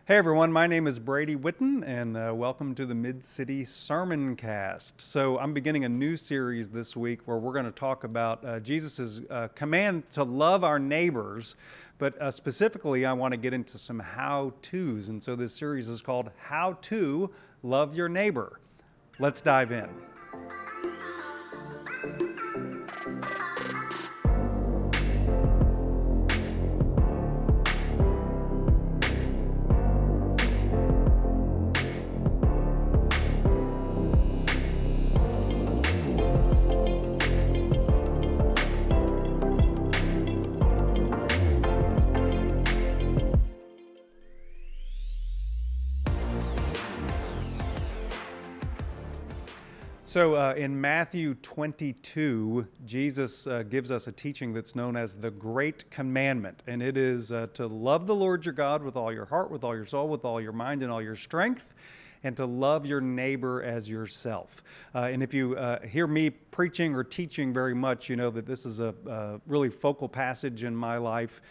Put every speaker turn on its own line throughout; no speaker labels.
Hey everyone, my name is Brady Witten, and welcome to the Mid-City Sermon Cast. So I'm beginning a new series this week where we're going to talk about Jesus' command to love our neighbors, but specifically I want to get into some how-tos. And so this series is called How to Love Your Neighbor. Let's dive in. So in Matthew 22, Jesus gives us a teaching that's known as the Great Commandment, and it is to love the Lord your God with all your heart, with all your soul, with all your mind, and all your strength, and to love your neighbor as yourself. And if you hear me preaching or teaching very much, you know that this is a really focal passage in my life.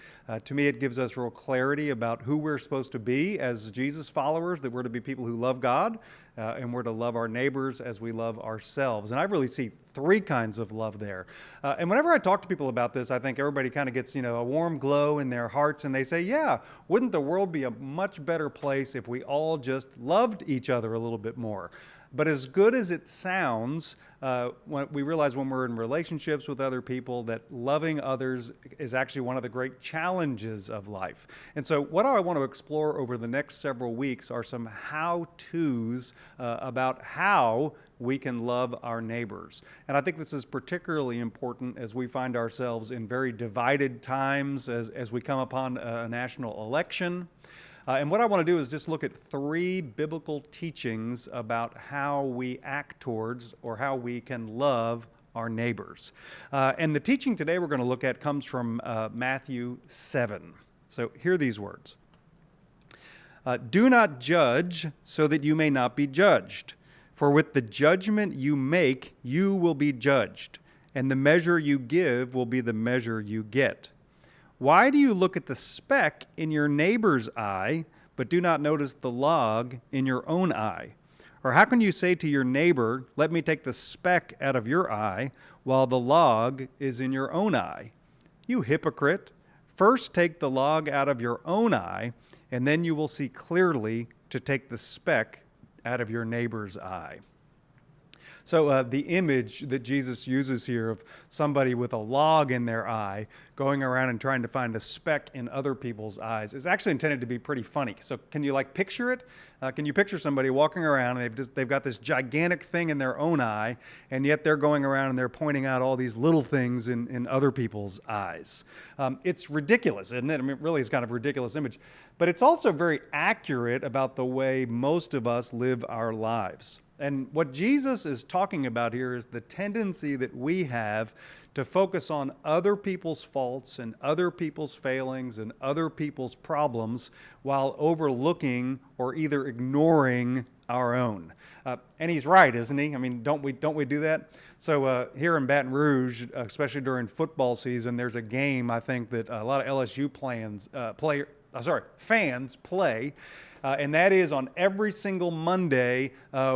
To me, it gives us real clarity about who we're supposed to be as Jesus followers, that we're to be people who love God, and we're to love our neighbors as we love ourselves. And I really see three kinds of love there. And whenever I talk to people about this, I think everybody kind of gets, a warm glow in their hearts, and they say, yeah, wouldn't the world be a much better place if we all just loved each other a little bit more? But as good as it sounds, when we realize when we're in relationships with other people that loving others is actually one of the great challenges of life. And so what I want to explore over the next several weeks are some how-tos about how we can love our neighbors. And I think this is particularly important as we find ourselves in very divided times as we come upon a national election. And what I want to do is just look at three biblical teachings about how we act towards or how we can love our neighbors. And the teaching today we're going to look at comes from Matthew 7. So hear these words. Do not judge so that you may not be judged. For with the judgment you make, you will be judged, and the measure you give will be the measure you get. Why do you look at the speck in your neighbor's eye, but do not notice the log in your own eye? Or how can you say to your neighbor, let me take the speck out of your eye, while the log is in your own eye? You hypocrite! First take the log out of your own eye, and then you will see clearly to take the speck out of your neighbor's eye. So the image that Jesus uses here of somebody with a log in their eye going around and trying to find a speck in other people's eyes is actually intended to be pretty funny. So can you picture it? Can you picture somebody walking around and they've got this gigantic thing in their own eye, and yet they're going around and they're pointing out all these little things in other people's eyes? It's ridiculous, isn't it? I mean, really, it's kind of a ridiculous image. But it's also very accurate about the way most of us live our lives. And what Jesus is talking about here is the tendency that we have to focus on other people's faults and other people's failings and other people's problems while overlooking or either ignoring our own. And he's right, isn't he? I mean, don't we do that? So here in Baton Rouge, especially during football season, there's a game I think that a lot of LSU fans play. And that is on every single Monday,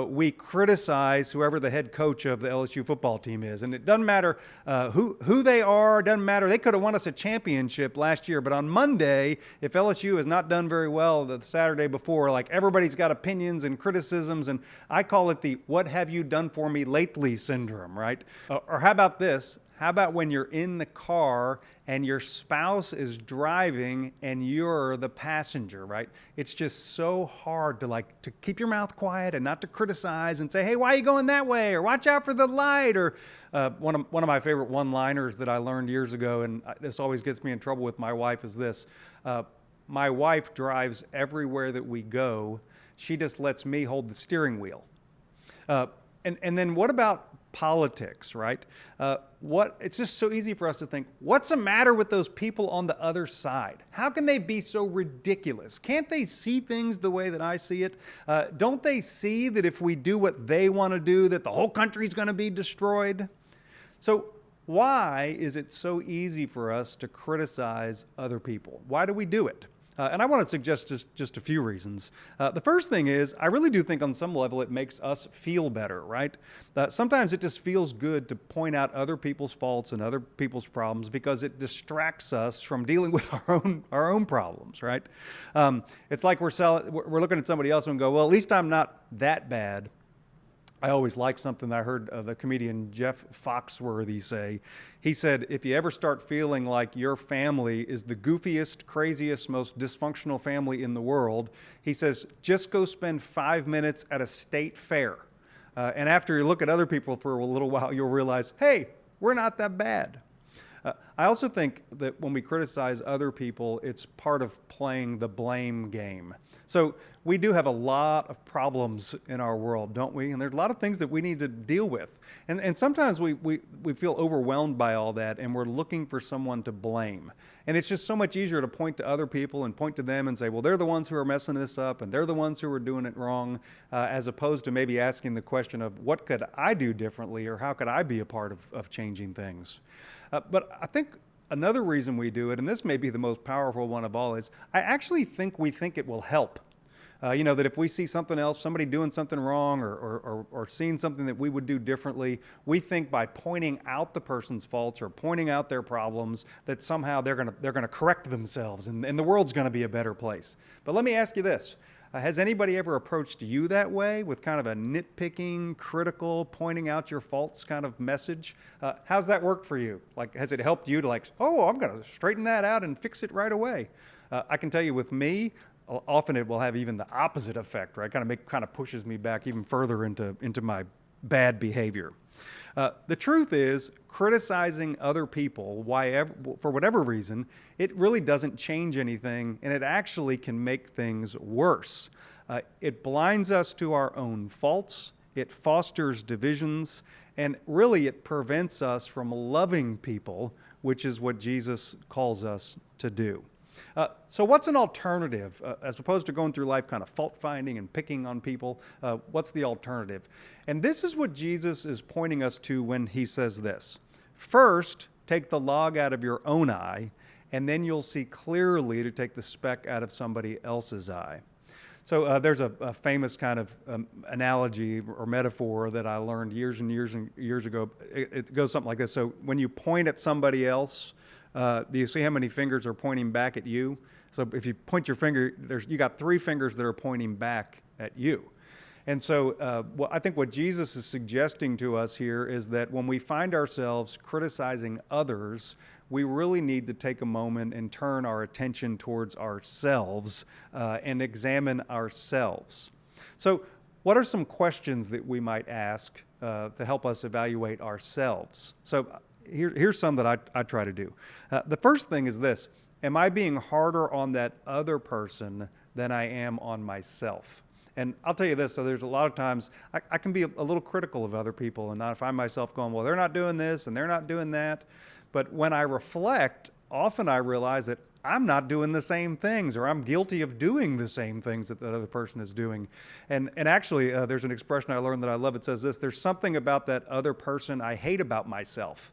we criticize whoever the head coach of the LSU football team is. And it doesn't matter who they are, doesn't matter. They could have won us a championship last year. But on Monday, if LSU has not done very well the Saturday before, everybody's got opinions and criticisms. And I call it the what have you done for me lately syndrome, right? Or how about this? How about when you're in the car and your spouse is driving and you're the passenger, right? It's just so hard to keep your mouth quiet and not to criticize and say, hey, why are you going that way? Or watch out for the light. Or one of my favorite one-liners that I learned years ago, and this always gets me in trouble with my wife, is this. My wife drives everywhere that we go. She just lets me hold the steering wheel. And then what about politics, right? It's just so easy for us to think, what's the matter with those people on the other side? How can they be so ridiculous? Can't they see things the way that I see it? Don't they see that if we do what they want to do, that the whole country's going to be destroyed? So why is it so easy for us to criticize other people? Why do we do it? And I want to suggest just a few reasons. The first thing is, I really do think on some level it makes us feel better, right? Sometimes it just feels good to point out other people's faults and other people's problems because it distracts us from dealing with our own problems, right? It's like we're looking at somebody else and go, well, at least I'm not that bad. I always like something that I heard the comedian Jeff Foxworthy say. He said, if you ever start feeling like your family is the goofiest, craziest, most dysfunctional family in the world, he says, just go spend 5 minutes at a state fair. And after you look at other people for a little while, you'll realize, hey, we're not that bad. I also think that when we criticize other people, it's part of playing the blame game. So we do have a lot of problems in our world, don't we? And there's a lot of things that we need to deal with. And sometimes we feel overwhelmed by all that, and we're looking for someone to blame. And it's just so much easier to point to other people and point to them and say, well, they're the ones who are messing this up, and they're the ones who are doing it wrong, as opposed to maybe asking the question of, what could I do differently, or how could I be a part of changing things? But I think another reason we do it, and this may be the most powerful one of all, is I actually think we think it will help. That if we see something else, somebody doing something wrong or seeing something that we would do differently, we think by pointing out the person's faults or pointing out their problems that somehow they're gonna correct themselves and the world's gonna be a better place. But let me ask you this. Has anybody ever approached you that way with kind of a nitpicking, critical, pointing out your faults kind of message? How's that worked for you? Like, has it helped you to I'm going to straighten that out and fix it right away? I can tell you with me, often it will have even the opposite effect, right? Kind of pushes me back even further into my bad behavior. The truth is, criticizing other people, for whatever reason, it really doesn't change anything, and it actually can make things worse. It blinds us to our own faults, it fosters divisions, and really it prevents us from loving people, which is what Jesus calls us to do. So what's an alternative? As opposed to going through life kind of fault-finding and picking on people, what's the alternative? And this is what Jesus is pointing us to when he says this. First, take the log out of your own eye, and then you'll see clearly to take the speck out of somebody else's eye. So there's a famous kind of analogy or metaphor that I learned years and years ago. It goes something like this. So when you point at somebody else, do you see how many fingers are pointing back at you? So if you point your finger, you got 3 fingers that are pointing back at you. And so I think what Jesus is suggesting to us here is that when we find ourselves criticizing others, we really need to take a moment and turn our attention towards ourselves and examine ourselves. So what are some questions that we might ask to help us evaluate ourselves? So here's some that I try to do. The first thing is this. Am I being harder on that other person than I am on myself? And I'll tell you this, so there's a lot of times I can be a little critical of other people, and I find myself going, well, they're not doing this and they're not doing that. But when I reflect, often I realize that I'm not doing the same things, or I'm guilty of doing the same things that other person is doing. And actually, there's an expression I learned that I love. It says this: there's something about that other person I hate about myself.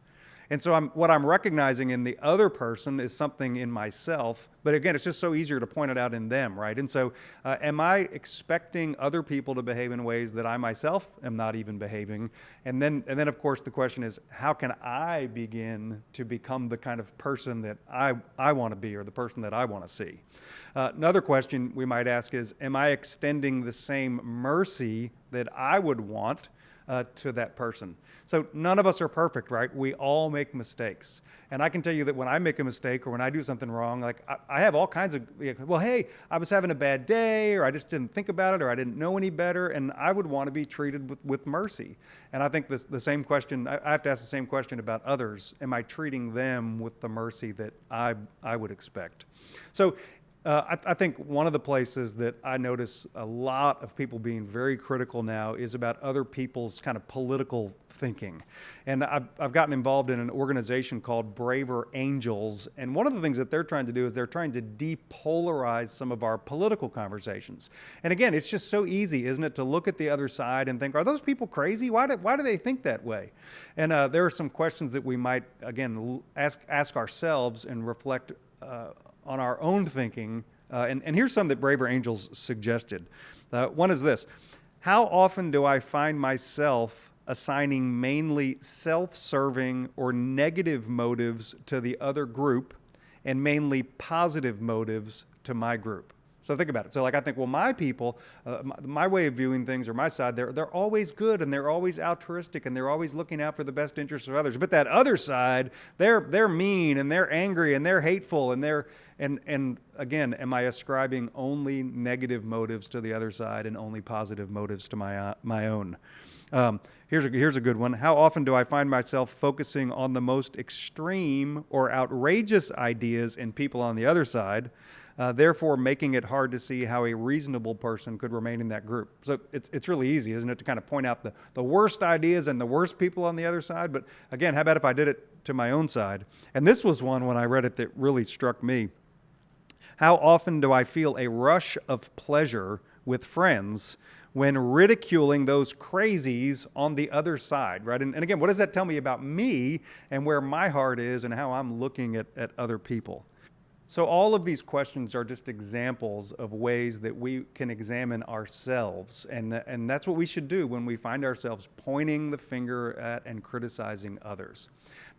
And so what I'm recognizing in the other person is something in myself. But again, it's just so easier to point it out in them, right? And so am I expecting other people to behave in ways that I myself am not even behaving? And then of course, the question is, how can I begin to become the kind of person that I want to be, or the person that I want to see? Another question we might ask is, am I extending the same mercy that I would want to that person? So none of us are perfect, right? We all make mistakes. And I can tell you that when I make a mistake or when I do something wrong, like I have all kinds of, well, hey, I was having a bad day, or I just didn't think about it, or I didn't know any better, and I would want to be treated with mercy. And I think the same question, I have to ask the same question about others. Am I treating them with the mercy that I would expect? So I think one of the places that I notice a lot of people being very critical now is about other people's kind of political thinking. And I've gotten involved in an organization called Braver Angels, and one of the things that they're trying to do is they're trying to depolarize some of our political conversations. And again, it's just so easy, isn't it, to look at the other side and think, are those people crazy? Why do they think that way? And there are some questions that we might, again, ask ourselves and reflect on our own thinking And here's some that Braver Angels suggested. One is this: how often do I find myself assigning mainly self-serving or negative motives to the other group and mainly positive motives to my group? So think about it. So like I think, well, my people, my way of viewing things, or my side, they're always good and they're always altruistic and they're always looking out for the best interests of others. But that other side, they're mean and they're angry and they're hateful and again, am I ascribing only negative motives to the other side and only positive motives to my own? Here's a good one. How often do I find myself focusing on the most extreme or outrageous ideas in people on the other side, therefore making it hard to see how a reasonable person could remain in that group? So it's really easy, isn't it, to kind of point out the worst ideas and the worst people on the other side? But again, how about if I did it to my own side? And this was one, when I read it, that really struck me. How often do I feel a rush of pleasure with friends when ridiculing those crazies on the other side, right? And again, what does that tell me about me and where my heart is and how I'm looking at other people? So all of these questions are just examples of ways that we can examine ourselves, and that's what we should do when we find ourselves pointing the finger at and criticizing others.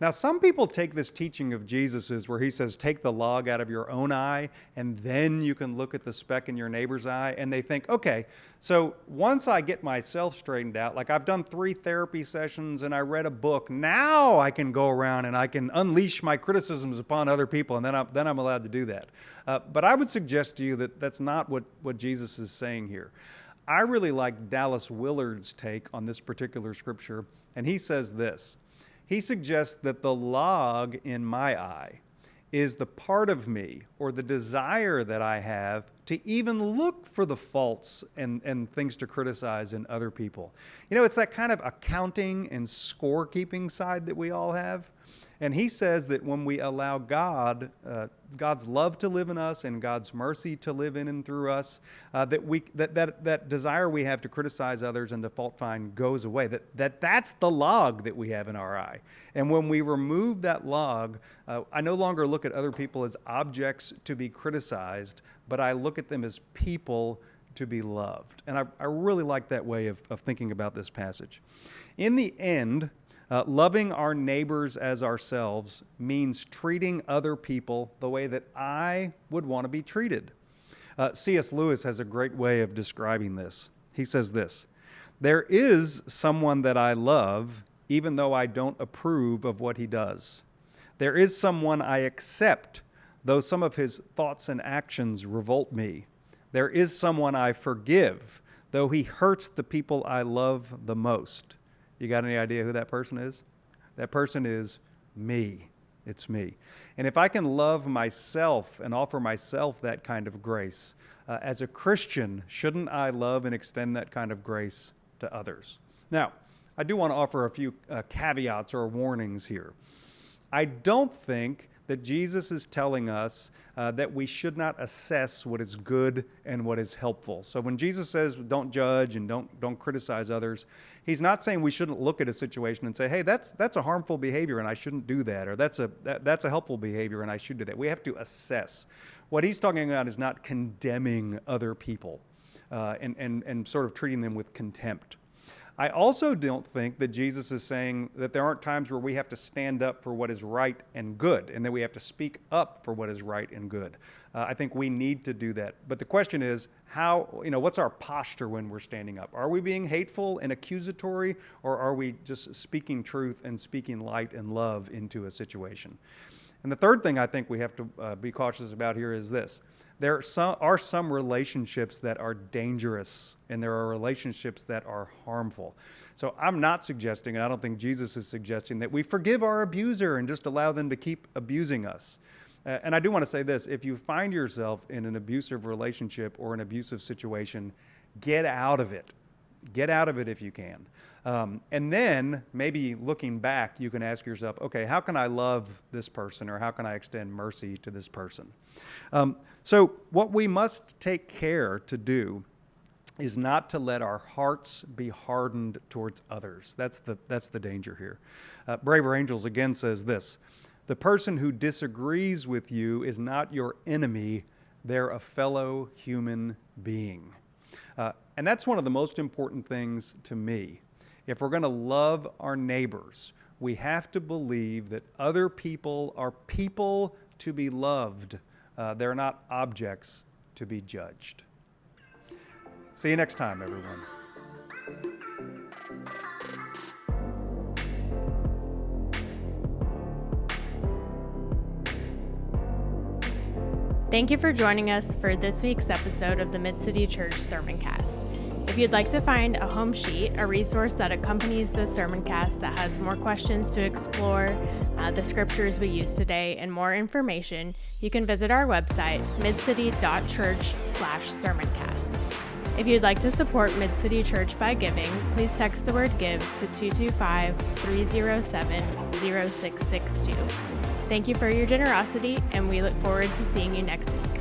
Now, some people take this teaching of Jesus's where he says, take the log out of your own eye, and then you can look at the speck in your neighbor's eye, and they think, okay, so once I get myself straightened out, like I've done 3 therapy sessions and I read a book, now I can go around and I can unleash my criticisms upon other people, and then I'm allowed to do that. But I would suggest to you that that's not what Jesus is saying here. I really like Dallas Willard's take on this particular scripture, and he says this. He suggests that the log in my eye is the part of me, or the desire that I have to even look for the faults and things to criticize in other people. You know, it's that kind of accounting and scorekeeping side that we all have. And he says that when we allow God's love to live in us and God's mercy to live in and through us, that desire we have to criticize others and to fault find goes away. That's the log that we have in our eye. And when we remove that log, I no longer look at other people as objects to be criticized, but I look at them as people to be loved. And I really like that way of thinking about this passage. In the end, loving our neighbors as ourselves means treating other people the way that I would want to be treated. C.S. Lewis has a great way of describing this. He says this: there is someone that I love, even though I don't approve of what he does. There is someone I accept, though some of his thoughts and actions revolt me. There is someone I forgive, though he hurts the people I love the most. You got any idea who that person is? That person is me. It's me. And if I can love myself and offer myself that kind of grace, as a Christian, shouldn't I love and extend that kind of grace to others? Now, I do want to offer a few caveats or warnings here. I don't think that Jesus is telling us that we should not assess what is good and what is helpful. So when Jesus says don't judge and don't criticize others, he's not saying we shouldn't look at a situation and say, hey, that's a harmful behavior and I shouldn't do that, or that's a helpful behavior and I should do that. We have to assess. What he's talking about is not condemning other people and sort of treating them with contempt. I also don't think that Jesus is saying that there aren't times where we have to stand up for what is right and good, and that we have to speak up for what is right and good. I think we need to do that. But the question is, what's our posture when we're standing up? Are we being hateful and accusatory, or are we just speaking truth and speaking light and love into a situation? And the third thing I think we have to be cautious about here is this. There are some relationships that are dangerous, and there are relationships that are harmful. So I'm not suggesting, and I don't think Jesus is suggesting, that we forgive our abuser and just allow them to keep abusing us. And I do want to say this: if you find yourself in an abusive relationship or an abusive situation, get out of it. Get out of it if you can. And then maybe looking back, you can ask yourself, okay, how can I love this person, or how can I extend mercy to this person? So what we must take care to do is not to let our hearts be hardened towards others. That's the danger here. Braver Angels again says this: the person who disagrees with you is not your enemy, They're a fellow human being. And that's one of the most important things to me. If we're going to love our neighbors, we have to believe that other people are people to be loved. They're not objects to be judged. See you next time, everyone.
Thank you for joining us for this week's episode of the Mid-City Church Sermoncast. If you'd like to find a home sheet, a resource that accompanies the sermoncast that has more questions to explore, the scriptures we use today, and more information, you can visit our website, midcity.church/sermoncast. If you'd like to support Mid-City Church by giving, please text the word GIVE to 225-307-0662. Thank you for your generosity, and we look forward to seeing you next week.